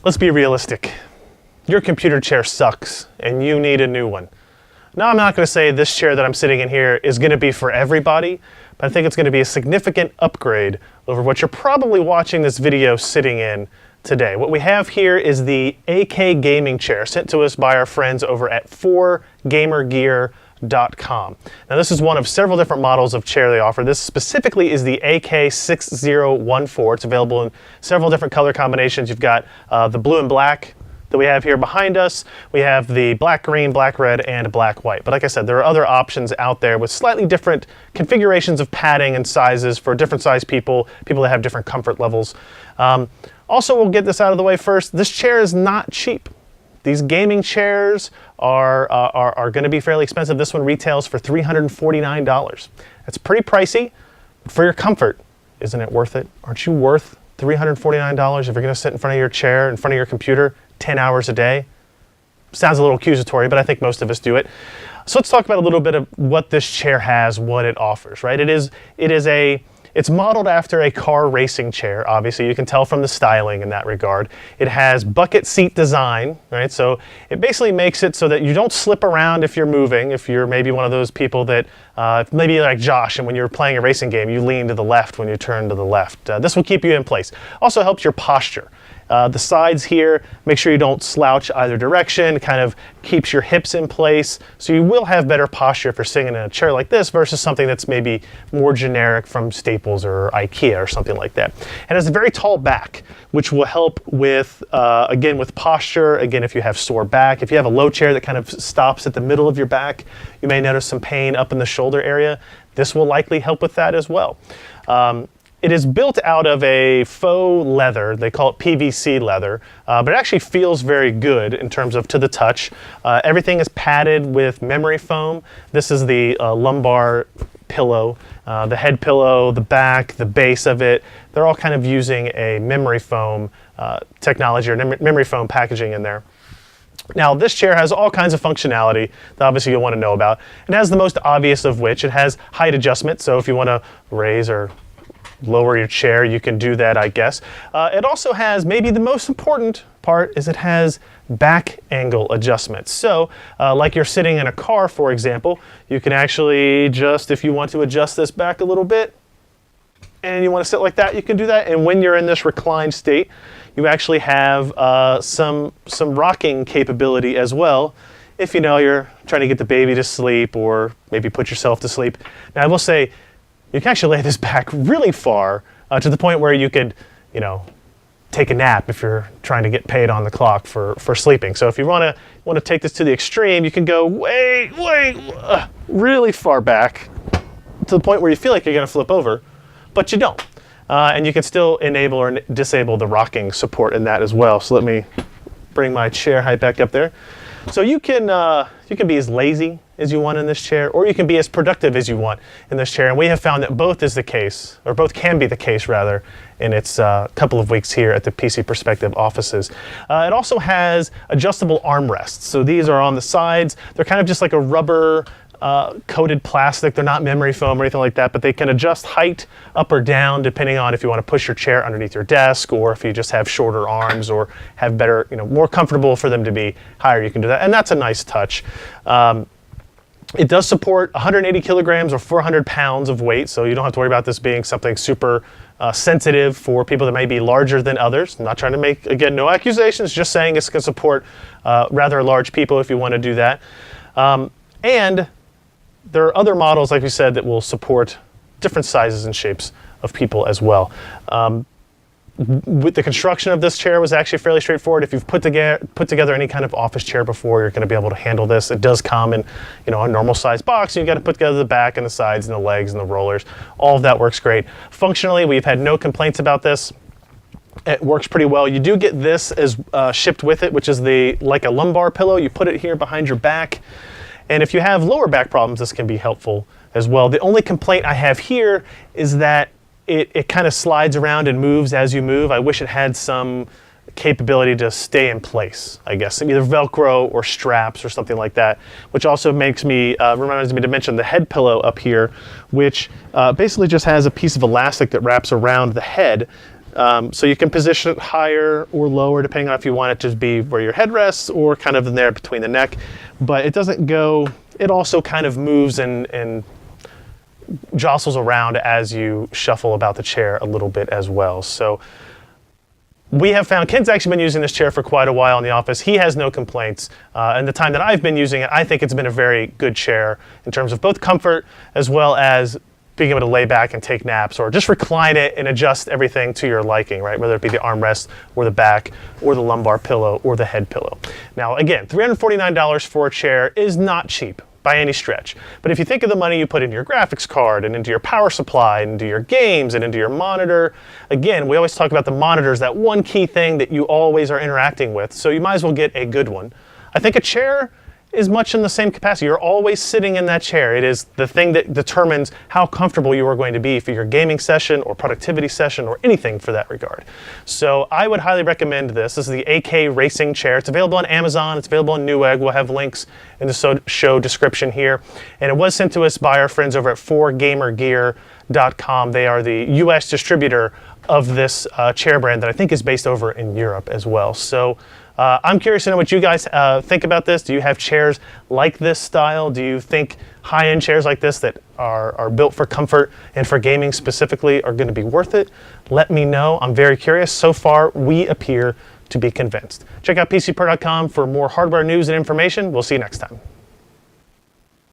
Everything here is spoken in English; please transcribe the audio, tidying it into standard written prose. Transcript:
Let's be realistic. Your computer chair sucks and you need a new one. Now, I'm not going to say this chair that I'm sitting in here is going to be for everybody, but I think it's going to be a significant upgrade over what you're probably watching this video sitting in today. What we have here is the AK gaming chair sent to us by our friends over at 4gamergear.com. Now, this is one of several different models of chair they offer. This specifically is the AK6014. It's available in several different color combinations. You've got the blue and black that we have here behind us. We have the black green, black red, and black white. But like I said, there are other options out there with slightly different configurations of padding and sizes for different size people that have different comfort levels. Also, we'll get this out of the way first. This chair is not cheap. These gaming chairs are going to be fairly expensive. This one retails for $349. That's pretty pricey, but for your comfort, isn't it worth it? Aren't you worth $349 if you're going to sit in front of your chair, in front of your computer, 10 hours a day? Sounds a little accusatory, but I think most of us do it. So let's talk about a little bit of what this chair has, what it offers, right? It's modeled after a car racing chair. Obviously, you can tell from the styling in that regard. It has bucket seat design, right? So it basically makes it so that you don't slip around if you're moving. If you're maybe one of those people that, maybe like Josh, and when you're playing a racing game, you lean to the left when you turn to the left. This will keep you in place. Also helps your posture. The sides here, make sure you don't slouch either direction, kind of keeps your hips in place, so you will have better posture if you're sitting in a chair like this versus something that's maybe more generic from Staples or IKEA or something like that. And it has a very tall back, which will help with, again, with posture. Again, if you have sore back, if you have a low chair that kind of stops at the middle of your back, you may notice some pain up in the shoulder area. This will likely help with that as well. It is built out of a faux leather. They call it PVC leather, but it actually feels very good in terms of to the touch. Everything is padded with memory foam. This is the lumbar pillow, the head pillow, the back, the base of it. They're all kind of using a memory foam technology or memory foam packaging in there. Now, this chair has all kinds of functionality that obviously you'll want to know about. It has the most obvious of which, it has height adjustment. So if you want to raise or lower your chair, you can do that, I guess. It also has, maybe the most important part, is it has back angle adjustments. So like you're sitting in a car, for example, you can actually just, if you want to adjust this back a little bit and you want to sit like that, you can do that. And when you're in this reclined state, you actually have some rocking capability as well, if you know you're trying to get the baby to sleep or maybe put yourself to sleep. Now, I will say, you can actually lay this back really far to the point where you could, take a nap if you're trying to get paid on the clock for sleeping. So if you want to take this to the extreme, you can go way, really far back to the point where you feel like you're going to flip over, but you don't. And you can still enable or disable the rocking support in that as well. So let me bring my chair height back up there. So you can be as lazy as you want in this chair, or you can be as productive as you want in this chair. And we have found that both is the case, or both can be the case rather, in its couple of weeks here at the PC Perspective offices. It also has adjustable armrests. So these are on the sides. They're kind of just like a rubber coated plastic. They're not memory foam or anything like that, but they can adjust height up or down depending on if you want to push your chair underneath your desk, or if you just have shorter arms or have better, more comfortable for them to be higher, you can do that. And that's a nice touch. It does support 180 kilograms or 400 pounds of weight, so you don't have to worry about this being something super sensitive for people that may be larger than others. I'm not trying to make, again, no accusations, just saying it's going to support rather large people if you want to do that. And there are other models, like we said, that will support different sizes and shapes of people as well. With the construction of this chair was actually fairly straightforward. If you've put together any kind of office chair before, you're going to be able to handle this. It does come in, a normal size box. And you got to put together the back and the sides and the legs and the rollers. All of that works great. Functionally, we've had no complaints about this. It works pretty well. You do get this as shipped with it, which is like a lumbar pillow. You put it here behind your back. And if you have lower back problems, this can be helpful as well. The only complaint I have here is that it kind of slides around and moves as you move. I wish it had some capability to stay in place, I guess. Either Velcro or straps or something like that, which also reminds me to mention the head pillow up here, which basically just has a piece of elastic that wraps around the head So you can position it higher or lower depending on if you want it to be where your head rests or kind of in there between the neck. But it doesn't go, it also kind of moves and jostles around as you shuffle about the chair a little bit as well. So we have found, Ken's actually been using this chair for quite a while in the office. He has no complaints. And the time that I've been using it, I think it's been a very good chair in terms of both comfort as well as being able to lay back and take naps or just recline it and adjust everything to your liking, right? Whether it be the armrest or the back or the lumbar pillow or the head pillow. Now, again, $349 for a chair is not cheap by any stretch. But if you think of the money you put into your graphics card and into your power supply and into your games and into your monitor, again, we always talk about the monitors, that one key thing that you always are interacting with. So you might as well get a good one. I think a chair is much in the same capacity. You're always sitting in that chair. It is the thing that determines how comfortable you are going to be for your gaming session or productivity session or anything for that regard. So I would highly recommend this. This is the AK Racing Chair. It's available on Amazon. It's available on Newegg. We'll have links in the show description here. And it was sent to us by our friends over at 4gamergear.com. They are the US distributor of this chair brand that I think is based over in Europe as well. So I'm curious to know what you guys think about this. Do you have chairs like this style? Do you think high-end chairs like this that are built for comfort and for gaming specifically are going to be worth it? Let me know. I'm very curious. So far, we appear to be convinced. Check out PCPer.com for more hardware news and information. We'll see you next time.